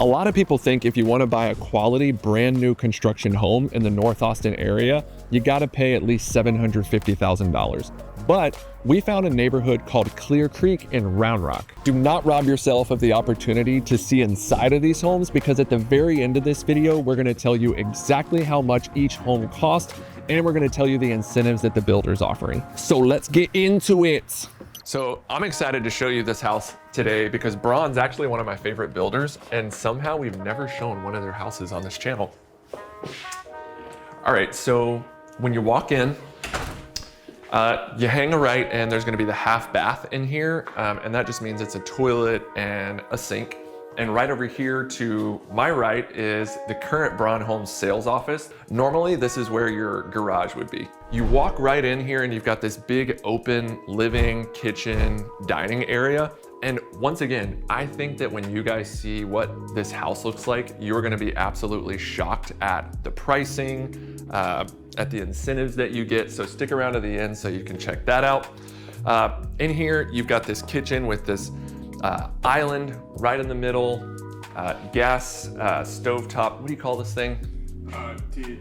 A lot of people think if you want to buy a quality brand new construction home in the North Austin area, you got to pay at least $750,000. But we found a neighborhood called Clear Creek in Round Rock. Do not rob yourself of the opportunity to see inside of these homes, because at the very end of this video, we're going to tell you exactly how much each home costs, and we're going to tell you the incentives that the builder's offering. So let's get into it. So I'm excited to show you this house today because Braun's actually one of my favorite builders, and somehow we've never shown one of their houses on this channel. All right, so when you walk in, you hang a right and there's gonna be the half bath in here, and that just means it's a toilet and a sink. And right over here to my right is the current Braun Homes sales office. Normally, this is where your garage would be. You walk right in here and you've got this big open living, kitchen, dining area. And once again, I think that when you guys see what this house looks like, you're gonna be absolutely shocked at the pricing, at the incentives that you get. So stick around to the end so you can check that out. In here, you've got this kitchen with this island right in the middle, gas stovetop. What do you call this thing? Dude,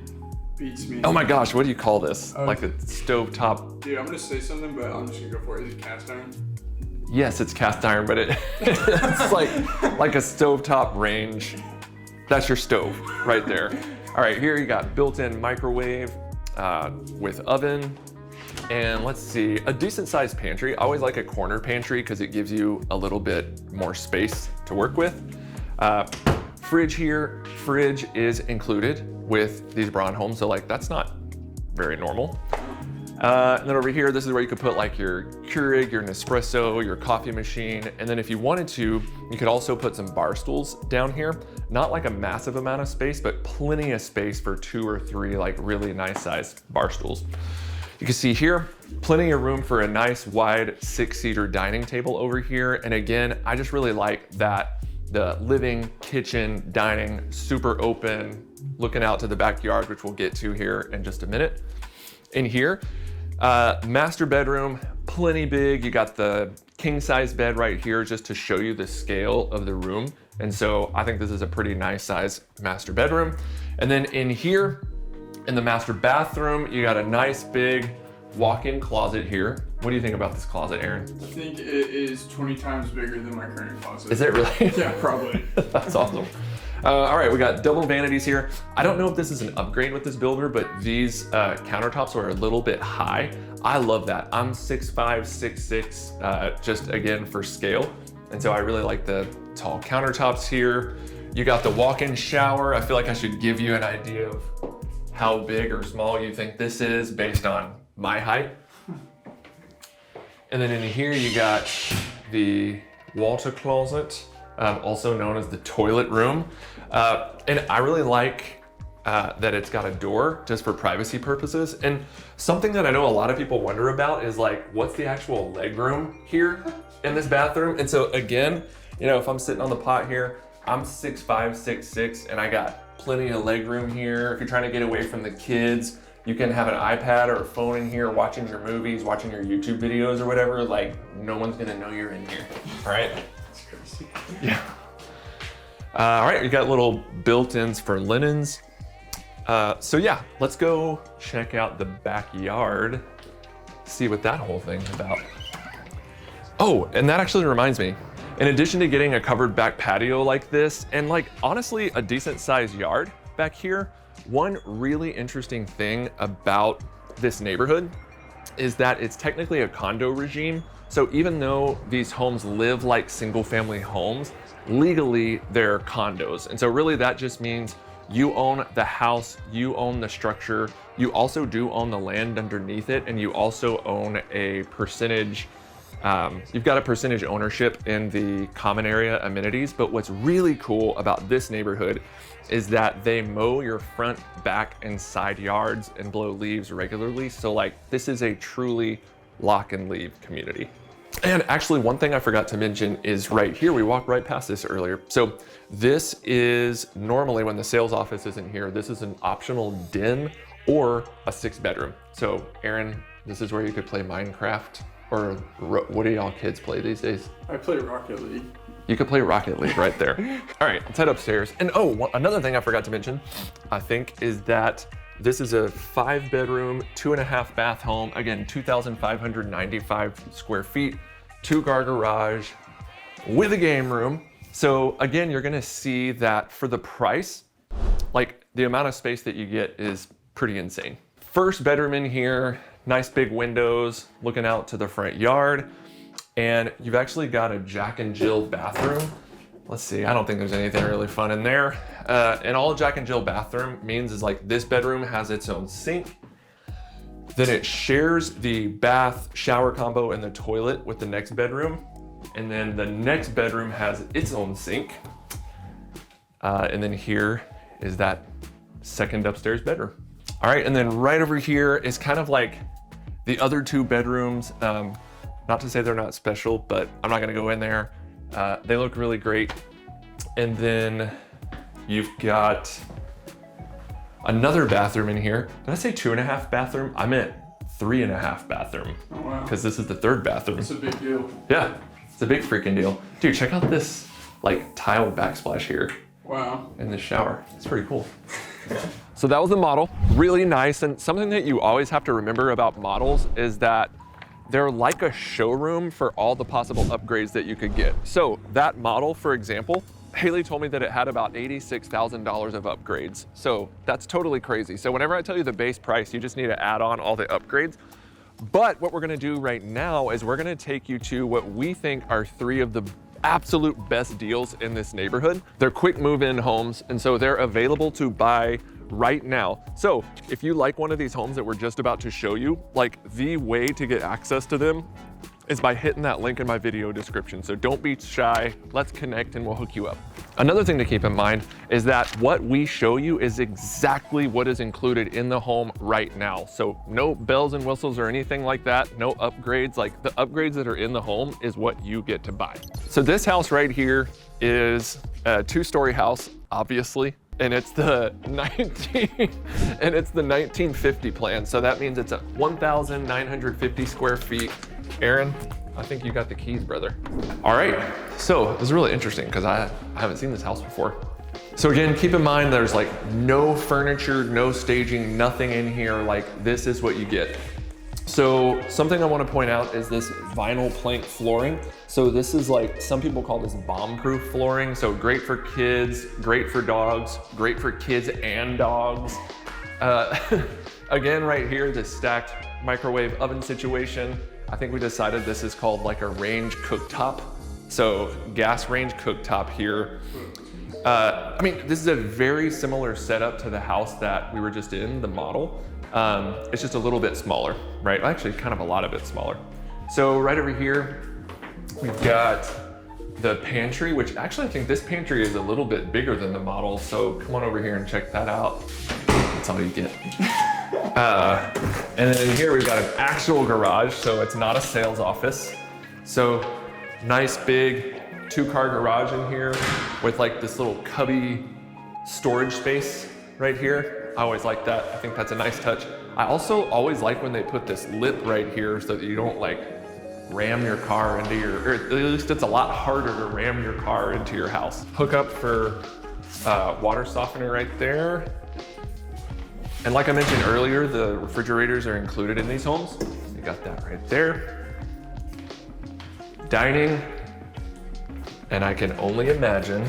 beats me. Oh my gosh, what do you call this? Like a stovetop. Dude, I'm gonna say something, but I'm just gonna go for it. Is it cast iron? Yes, it's cast iron, but it's like a stovetop range. That's your stove right there. All right, here you got built-in microwave with oven. And let's see, a decent sized pantry. I always like a corner pantry because it gives you a little bit more space to work with. Fridge here, fridge is included with these Braun homes. So like, that's not very normal. And then over here, this is where you could put like your Keurig, your Nespresso, your coffee machine. And then if you wanted to, you could also put some bar stools down here. Not like a massive amount of space, but plenty of space for 2 or 3 like really nice sized bar stools. You can see here, plenty of room for a nice wide 6-seater dining table over here. And again, I just really like that the living, kitchen, dining, super open, looking out to the backyard, which we'll get to here in just a minute. In here, master bedroom, plenty big. You got the king size bed right here just to show you the scale of the room. And so I think this is a pretty nice size master bedroom. And then in here, in the master bathroom, you got a nice big walk-in closet here. What do you think about this closet, Aaron? I think it is 20 times bigger than my current closet. Is it really? Yeah, probably. That's awesome. All right, we got double vanities here. I don't know if this is an upgrade with this builder, but these countertops are a little bit high. I love that. I'm 6'5", 6'6", just again for scale. And so I really like the tall countertops here. You got the walk-in shower. I feel like I should give you an idea of how big or small you think this is based on my height. And then in here you got the water closet, also known as the toilet room. And I really like that it's got a door just for privacy purposes. And something that I know a lot of people wonder about is like, what's the actual leg room here in this bathroom? And so again, you know, if I'm sitting on the pot here, I'm 6'5", 6'6", and I got plenty of leg room here. If you're trying to get away from the kids, you can have an iPad or a phone in here, watching your movies, watching your YouTube videos or whatever. Like, no one's gonna know you're in here, all right? That's crazy. Yeah. All right, you got little built-ins for linens. So yeah, let's go check out the backyard, see what that whole thing's about. Oh, and that actually reminds me, in addition to getting a covered back patio like this, and like honestly a decent sized yard back here, one really interesting thing about this neighborhood is that it's technically a condo regime. So even though these homes live like single family homes, legally they're condos. And so really that just means you own the house, you own the structure, you also do own the land underneath it, and you also own a percentage. You've got a percentage ownership in the common area amenities, but what's really cool about this neighborhood is that they mow your front, back, and side yards and blow leaves regularly. So like, this is a truly lock and leave community. And actually one thing I forgot to mention is right here, we walked right past this earlier. So this is normally when the sales office isn't here, this is an optional den or a 6-bedroom. So Aaron, this is where you could play Minecraft. Or what do y'all kids play these days? I play Rocket League. You could play Rocket League right there. All right, let's head upstairs. And another thing I forgot to mention, I think, is that this is a 5-bedroom, 2.5 bath home. Again, 2,595 square feet, 2-car garage with a game room. So again, you're gonna see that for the price, like the amount of space that you get is pretty insane. First bedroom in here, nice big windows looking out to the front yard. And you've actually got a Jack and Jill bathroom. Let's see, I don't think there's anything really fun in there. And all a Jack and Jill bathroom means is like this bedroom has its own sink. Then it shares the bath shower combo and the toilet with the next bedroom. And then the next bedroom has its own sink. And then here is that second upstairs bedroom. All right, and then right over here is kind of like the other 2 bedrooms. Not to say they're not special, but I'm not gonna go in there. They look really great. And then you've got another bathroom in here. Did I say 2.5 bathroom? I meant 3.5 bathroom. Oh, wow. Because this is the 3rd bathroom. It's a big deal. Yeah, it's a big freaking deal. Dude, check out this like tile backsplash here. Wow. In the shower. It's pretty cool. So that was the model, really nice. And something that you always have to remember about models is that they're like a showroom for all the possible upgrades that you could get. So that model, for example, Haley told me that it had about $86,000 of upgrades. So that's totally crazy. So whenever I tell you the base price, you just need to add on all the upgrades. But what we're gonna do right now is we're gonna take you to what we think are 3 of the absolute best deals in this neighborhood. They're quick move-in homes, and so they're available to buy right now. So if you like one of these homes that we're just about to show you, like the way to get access to them is by hitting that link in my video description. So don't be shy, let's connect and we'll hook you up. Another thing to keep in mind is that what we show you is exactly what is included in the home right now. So no bells and whistles or anything like that, no upgrades. Like the upgrades that are in the home is what you get to buy. So this house right here is a 2-story house, obviously. And it's the 1950 plan. So that means it's a 1,950 square feet. Aaron, I think you got the keys, brother. All right, so this is really interesting because I haven't seen this house before. So again, keep in mind there's like no furniture, no staging, nothing in here. Like this is what you get. So something I want to point out is this vinyl plank flooring. So this is like, some people call this bomb-proof flooring. So great for kids, great for dogs, great for kids and dogs. Again, right here, this stacked microwave oven situation. I think we decided this is called like a range cooktop. So gas range cooktop here. I mean, this is a very similar setup to the house that we were just in, the model. It's just a little bit smaller, right? Actually, kind of a lot of it smaller. So right over here, we've got the pantry, which actually I think this pantry is a little bit bigger than the model. So come on over here and check that out. That's all you get. And then in here, we've got an actual garage. So it's not a sales office. So nice big 2-car garage in here with like this little cubby storage space right here. I always like that. I think that's a nice touch. I also always like when they put this lip right here so that you don't like ram your car into your, or at least it's a lot harder to ram your car into your house. Hook up for water softener right there. And like I mentioned earlier, the refrigerators are included in these homes. You got that right there. Dining. And I can only imagine.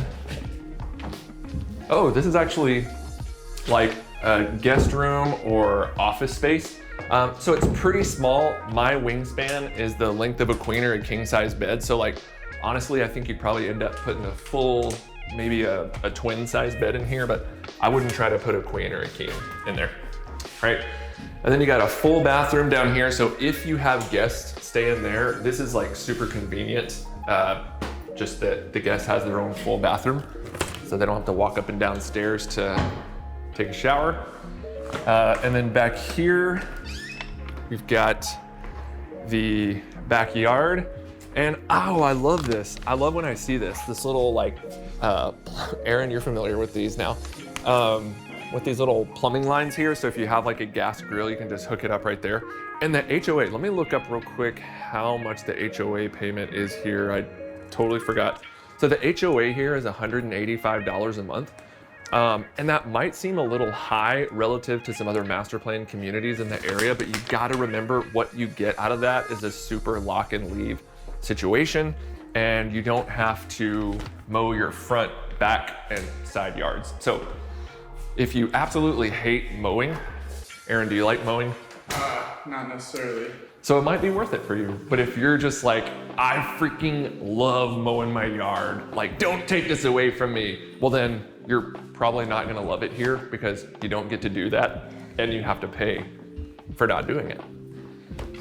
Oh, this is actually like a guest room or office space. So it's pretty small. My wingspan is the length of a queen or a king size bed. So like, honestly, I think you'd probably end up putting a full, maybe a twin size bed in here, but I wouldn't try to put a queen or a king in there, right? And then you got a full bathroom down here. So if you have guests stay in there, this is like super convenient. Just that the guest has their own full bathroom. So they don't have to walk up and down stairs to take a shower. And then back here, we've got the backyard. And oh, I love this. I love when I see this little like, Aaron, you're familiar with these now. With these little plumbing lines here. So if you have like a gas grill, you can just hook it up right there. And the HOA, let me look up real quick how much the HOA payment is here. I totally forgot. So the HOA here is $185 a month. And that might seem a little high relative to some other master plan communities in the area, but you gotta remember what you get out of that is a super lock and leave situation, and you don't have to mow your front, back, and side yards. So if you absolutely hate mowing, Aaron, do you like mowing? Not necessarily. So it might be worth it for you. But if you're just like, I freaking love mowing my yard, like don't take this away from me, well then you're probably not gonna love it here because you don't get to do that and you have to pay for not doing it.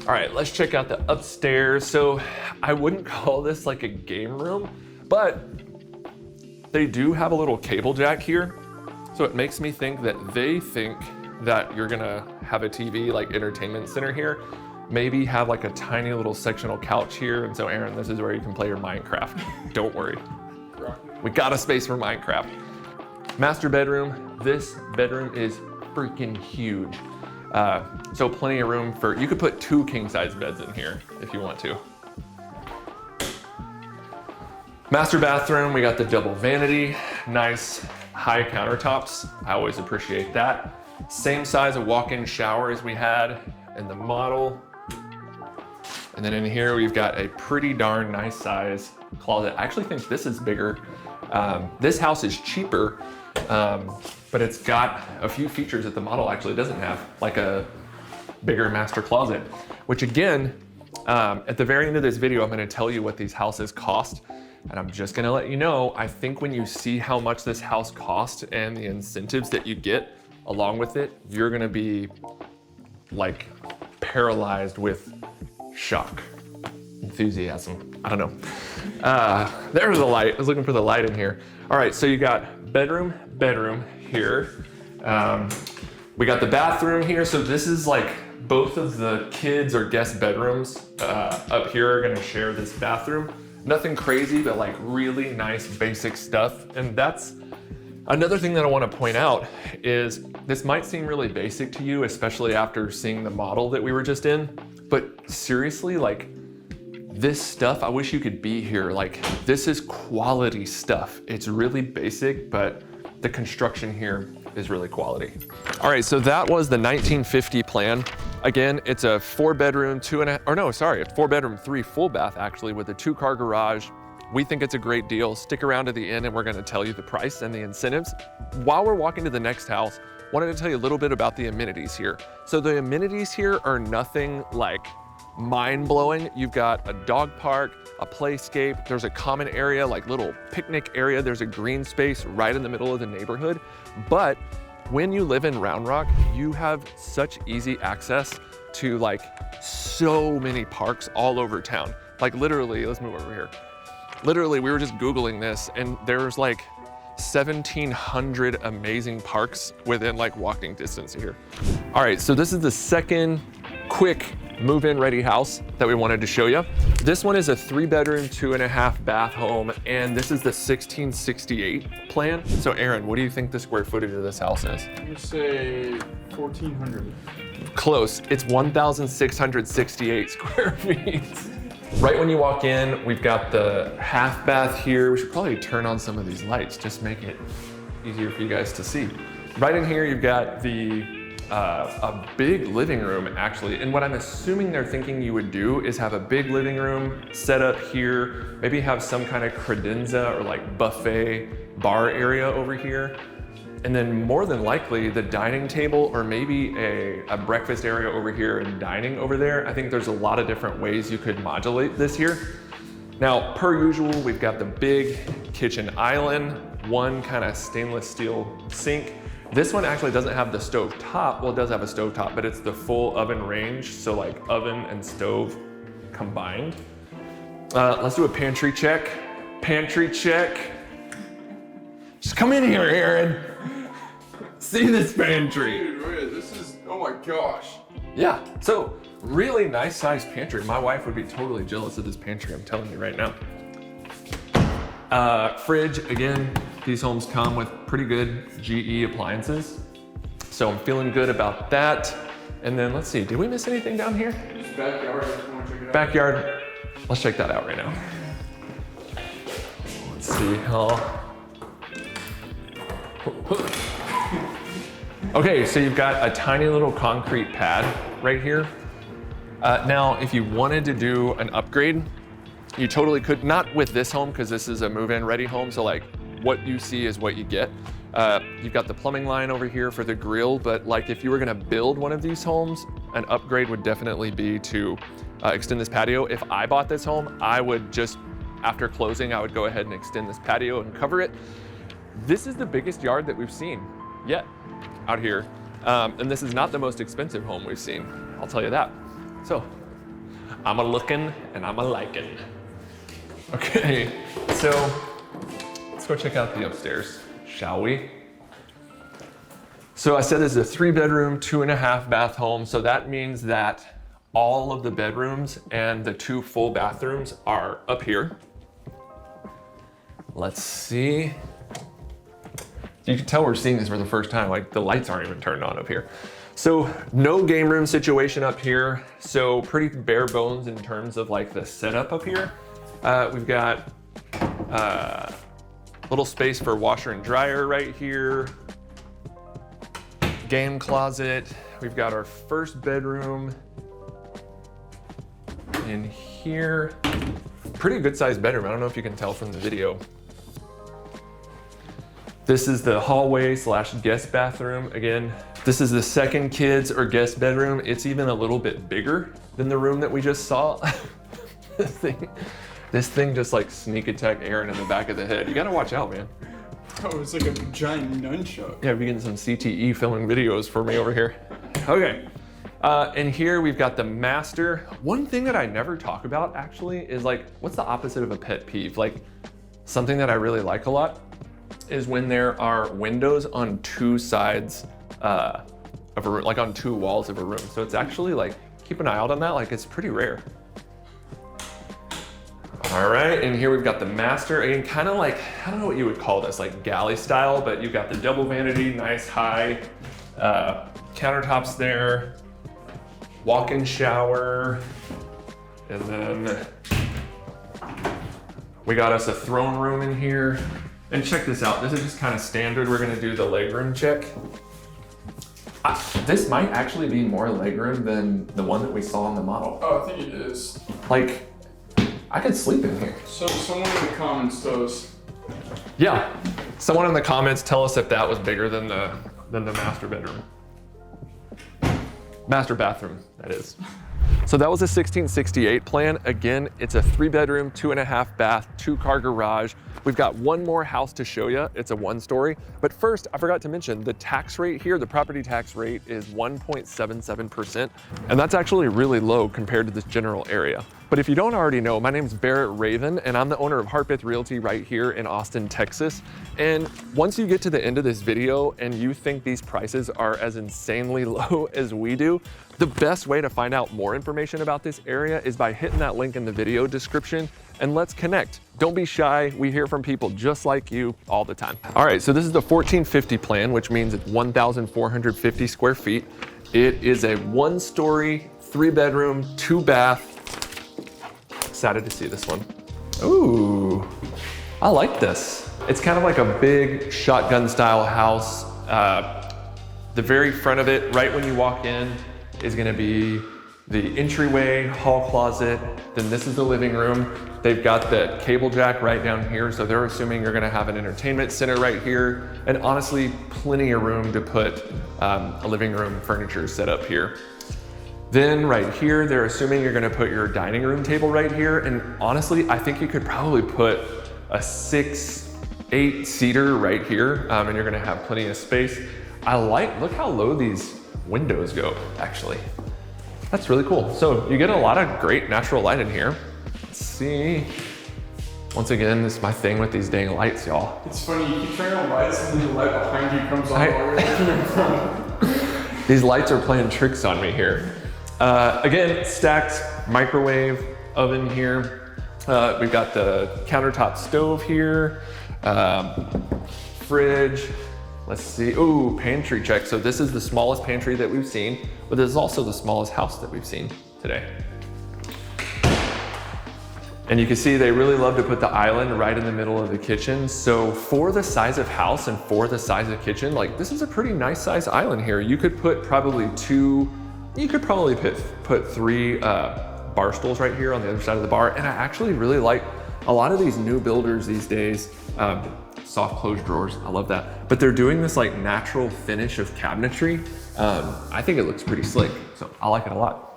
All right, let's check out the upstairs. So I wouldn't call this like a game room, but they do have a little cable jack here. So it makes me think that they think that you're gonna have a TV like entertainment center here. Maybe have like a tiny little sectional couch here. And so Aaron, this is where you can play your Minecraft. Don't worry. We got a space for Minecraft. Master bedroom. This bedroom is freaking huge. So plenty of room for, you could put 2 king size beds in here if you want to. Master bathroom, we got the double vanity, nice high countertops. I always appreciate that. Same size of walk-in shower as we had in the model. And then in here, we've got a pretty darn nice size closet. I actually think this is bigger. This house is cheaper, but it's got a few features that the model actually doesn't have, like a bigger master closet, which again, at the very end of this video, I'm gonna tell you what these houses cost. And I'm just gonna let you know, I think when you see how much this house costs and the incentives that you get along with it, you're gonna be like paralyzed with shock, enthusiasm, I don't know. There's a light, I was looking for the light in here. All right, so you got bedroom here. We got the bathroom here. So this is like both of the kids or guest bedrooms up here are gonna share this bathroom. Nothing crazy, but like really nice basic stuff. And that's another thing that I wanna point out is this might seem really basic to you, especially after seeing the model that we were just in, but seriously, like this stuff, I wish you could be here. Like this is quality stuff. It's really basic, but the construction here is really quality. All right, so that was the 1950 plan. Again, it's a 4-bedroom, 4-bedroom, 3 full bath actually with a 2-car garage. We think it's a great deal. Stick around to the end and we're gonna tell you the price and the incentives. While we're walking to the next house, wanted to tell you a little bit about the amenities here. So the amenities here are nothing like mind-blowing. You've got a dog park, a playscape, there's a common area, like little picnic area, there's a green space right in the middle of the neighborhood. But when you live in Round Rock, you have such easy access to like so many parks all over town. Like literally, let's move over here. Literally, we were just Googling this and there's like 1,700 amazing parks within like walking distance here. All right, so this is the second quick move-in ready house that we wanted to show you. This one is a 3-bedroom, 2.5 bath home, and this is the 1668 plan. So Aaron, what do you think the square footage of this house is? I'm gonna say 1,400. Close, it's 1,668 square feet. Right when you walk in, we've got the half bath here. We should probably turn on some of these lights, just make it easier for you guys to see. Right in here, you've got a big living room actually. And what I'm assuming they're thinking you would do is have a big living room set up here, maybe have some kind of credenza or like buffet bar area over here. And then more than likely the dining table or maybe a breakfast area over here and dining over there. I think there's a lot of different ways you could modulate this here. Now, per usual, we've got the big kitchen island, one kind of stainless steel sink. This one actually doesn't have the stove top. Well, it does have a stove top, but it's the full oven range. So like oven and stove combined. Let's do a pantry check. Pantry check. Just come in here, Aaron. See this pantry. Dude, this is, oh my gosh. Yeah, so really nice sized pantry. My wife would be totally jealous of this pantry, I'm telling you right now. Fridge, again, these homes come with pretty good GE appliances. So I'm feeling good about that. And then let's see, did we miss anything down here? Just backyard, if you want to check it out. Backyard, let's check that out right now. Let's see how. Okay, so you've got a tiny little concrete pad right here. Now, if you wanted to do an upgrade, you totally could, not with this home, because this is a move-in ready home, so like what you see is what you get. You've got the plumbing line over here for the grill, but like if you were gonna build one of these homes, an upgrade would definitely be to extend this patio. If I bought this home, I would just, after closing, I would go ahead and extend this patio and cover it. This is the biggest yard that we've seen yet out here. And this is not the most expensive home we've seen, I'll tell you that. So, I'm a looking and I'm a liking. Okay, so let's go check out the upstairs, shall we? So I said this is a 3-bedroom, 2.5 bath home. So that means that all of the bedrooms and the 2 full bathrooms are up here. Let's see. You can tell we're seeing this for the first time, like the lights aren't even turned on up here. So no game room situation up here. So pretty bare bones in terms of like the setup up here. We've got a little space for washer and dryer right here. Game closet. We've got our first bedroom in here. Pretty good sized bedroom. I don't know if you can tell from the video. This is the hallway / guest bathroom. Again, this is the second kids or guest bedroom. It's even a little bit bigger than the room that we just saw. This thing just like sneak attack Aaron in the back of the head. You gotta watch out, man. Oh, it's like a giant nunchuck. Yeah, we're getting some CTE filming videos for me over here. Okay, and here we've got the master. One thing that I never talk about actually is like, what's the opposite of a pet peeve? Like something that I really like a lot is when there are windows on 2 sides of a room, like on 2 walls of a room. So it's actually like, keep an eye out on that, like it's pretty rare. All right, and here we've got the master. Again, kind of like, I don't know what you would call this, like galley style, but you've got the double vanity, nice high countertops there, walk-in shower, and then we got us a throne room in here. And check this out, this is just kind of standard. We're gonna do the legroom check. This might actually be more legroom than the one that we saw in the model. Oh, I think it is. Like, I could sleep in here. So someone in the comments does. Yeah, someone in the comments tell us if that was bigger than the master bedroom. Master bathroom, that is. So that was a 1668 plan. Again, it's a 3-bedroom, 2.5 bath, 2-car garage. We've got one more house to show you. It's a 1-story. But first, I forgot to mention the tax rate here, the property tax rate is 1.77%. And that's actually really low compared to this general area. But if you don't already know, my name's Barrett Raven, and I'm the owner of Harpeth Realty right here in Austin, Texas. And once you get to the end of this video and you think these prices are as insanely low as we do, the best way to find out more information about this area is by hitting that link in the video description, and let's connect. Don't be shy. We hear from people just like you all the time. All right, so this is the 1450 plan, which means it's 1,450 square feet. It is a 1-story, 3-bedroom, 2-bath. Excited to see this one. Ooh, I like this. It's kind of like a big shotgun style house. The very front of it, right when you walk in, is gonna be the entryway, hall closet. Then this is the living room. They've got the cable jack right down here, so they're assuming you're gonna have an entertainment center right here, and honestly, plenty of room to put a living room furniture set up here. Then right here, they're assuming you're gonna put your dining room table right here, and honestly, I think you could probably put a 6-8 seater right here, and you're gonna have plenty of space. Look how low these windows go, actually. That's really cool. So you get a lot of great natural light in here. Let's see. Once again, this is my thing with these dang lights, y'all. It's funny, you keep turning on lights and then the light behind you comes on all the way in front. These lights are playing tricks on me here. Again, stacked microwave oven here. We've got the countertop stove here, fridge. Let's see, ooh, pantry check. So this is the smallest pantry that we've seen, but this is also the smallest house that we've seen today. And you can see they really love to put the island right in the middle of the kitchen. So for the size of house and for the size of kitchen, like this is a pretty nice size island here. You could put probably put 3 bar stools right here on the other side of the bar. And I actually really like a lot of these new builders these days, soft closed drawers, I love that. But they're doing this like natural finish of cabinetry. I think it looks pretty slick, so I like it a lot.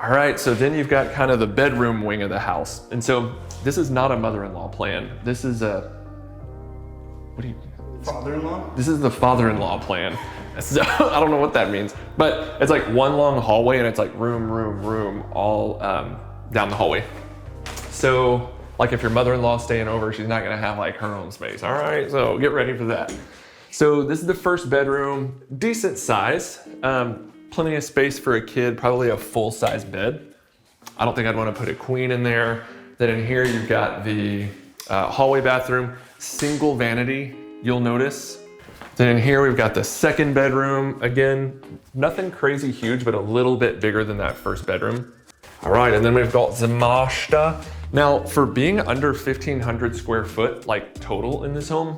All right, so then you've got kind of the bedroom wing of the house. And so this is not a mother-in-law plan. This is Father-in-law? This is the father-in-law plan. So I don't know what that means, but it's like one long hallway and it's like room, all down the hallway. So like if your mother-in-law's staying over, she's not gonna have like her own space. All right, so get ready for that. So this is the first bedroom, decent size. Plenty of space for a kid, probably a full-size bed. I don't think I'd want to put a queen in there. Then in here you've got the hallway bathroom, single vanity, you'll notice. Then in here we've got the second bedroom. Again, nothing crazy huge, but a little bit bigger than that first bedroom. All right, and then we've got the master. Now, for being under 1,500 square foot, like total in this home,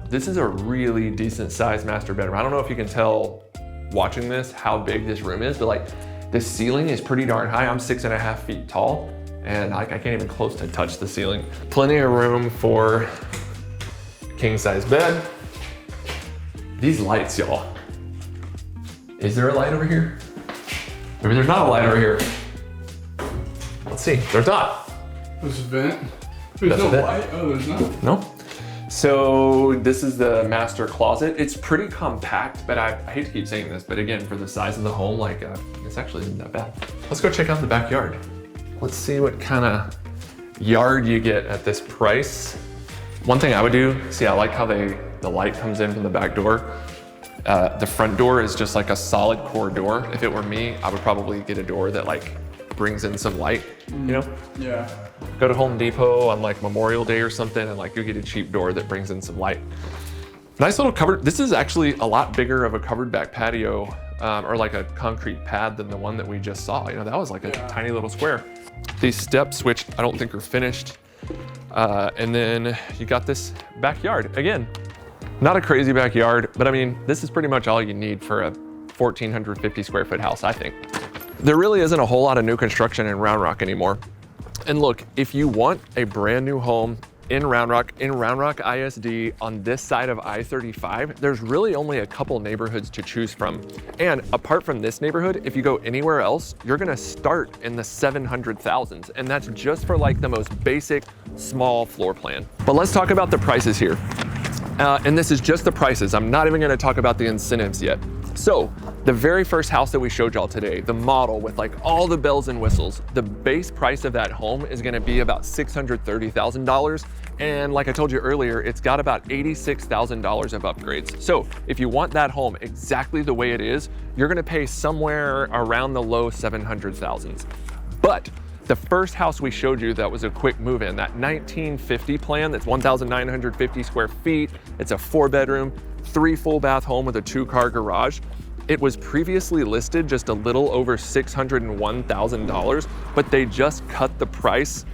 this is a really decent sized master bedroom. I don't know if you can tell watching this how big this room is, but like the ceiling is pretty darn high. I'm 6.5 feet tall and I can't even close to touch the ceiling. Plenty of room for king size bed. These lights, y'all. Is there a light over here? Maybe there's not a light over here. Let's see, there's not. There's a vent. There's no light, oh there's not. No. So this is the master closet. It's pretty compact, but I hate to keep saying this, but again, for the size of the home, like it's actually isn't that bad. Let's go check out the backyard. Let's see what kind of yard you get at this price. One thing I would do, see, I like how the light comes in from the back door. The front door is just like a solid core door. If it were me, I would probably get a door that like brings in some light, you know? Yeah. Go to Home Depot on like Memorial Day or something and like you get a cheap door that brings in some light. Nice little covered, this is actually a lot bigger of a covered back patio or like a concrete pad than the one that we just saw. You know, that was like a tiny little square. These steps, which I don't think are finished. And then you got this backyard. Again, not a crazy backyard, but I mean, this is pretty much all you need for a 1,450 square foot house, I think. There really isn't a whole lot of new construction in Round Rock anymore. And look, if you want a brand new home in Round Rock ISD on this side of I-35, there's really only a couple neighborhoods to choose from. And apart from this neighborhood, if you go anywhere else, you're gonna start in the 700,000s. And that's just for like the most basic small floor plan. But let's talk about the prices here. And this is just the prices. I'm not even gonna talk about the incentives yet. So the very first house that we showed y'all today, the model with like all the bells and whistles, the base price of that home is gonna be about $630,000. And like I told you earlier, it's got about $86,000 of upgrades. So if you want that home exactly the way it is, you're gonna pay somewhere around the low 700,000s. But the first house we showed you that was a quick move-in, that 1950 plan, that's 1,950 square feet. It's a 4-bedroom, 3 full bath home with a 2-car garage. It was previously listed just a little over $601,000, but they just cut the price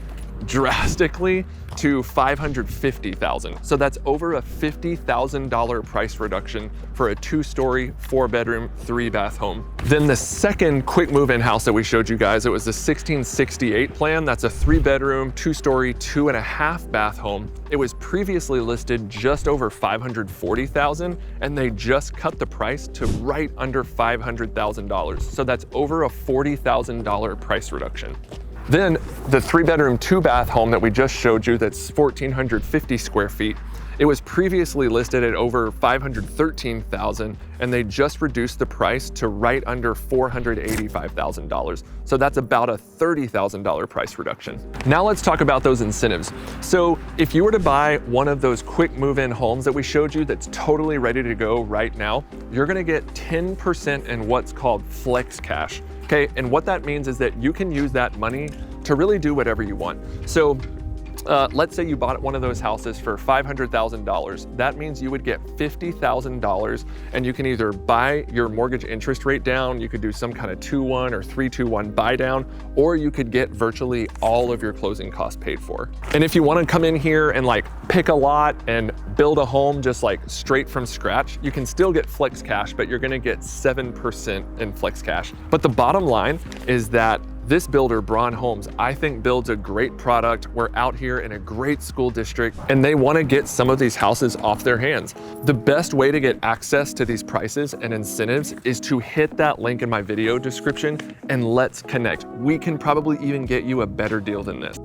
drastically to $550,000. So that's over a $50,000 price reduction for a 2-story, 4-bedroom, 3-bath home. Then the second quick move-in house that we showed you guys, it was the 1668 plan. That's a 3-bedroom, 2-story, 2.5-bath home. It was previously listed just over $540,000, and they just cut the price to right under $500,000. So that's over a $40,000 price reduction. Then the 3-bedroom, 2-bath home that we just showed you, that's 1,450 square feet, it was previously listed at over $513,000, and they just reduced the price to right under $485,000. So that's about a $30,000 price reduction. Now let's talk about those incentives. So if you were to buy one of those quick move-in homes that we showed you that's totally ready to go right now, you're gonna get 10% in what's called flex cash. Okay, and what that means is that you can use that money to really do whatever you want. So let's say you bought one of those houses for $500,000. That means you would get $50,000, and you can either buy your mortgage interest rate down, you could do some kind of 2-1 or 3-2-1 buy down, or you could get virtually all of your closing costs paid for. And if you want to come in here and like pick a lot and build a home just like straight from scratch, you can still get flex cash, but you're going to get 7% in flex cash. But the bottom line is that this builder, Braun Homes, I think builds a great product. We're out here in a great school district, and they want to get some of these houses off their hands. The best way to get access to these prices and incentives is to hit that link in my video description and let's connect. We can probably even get you a better deal than this.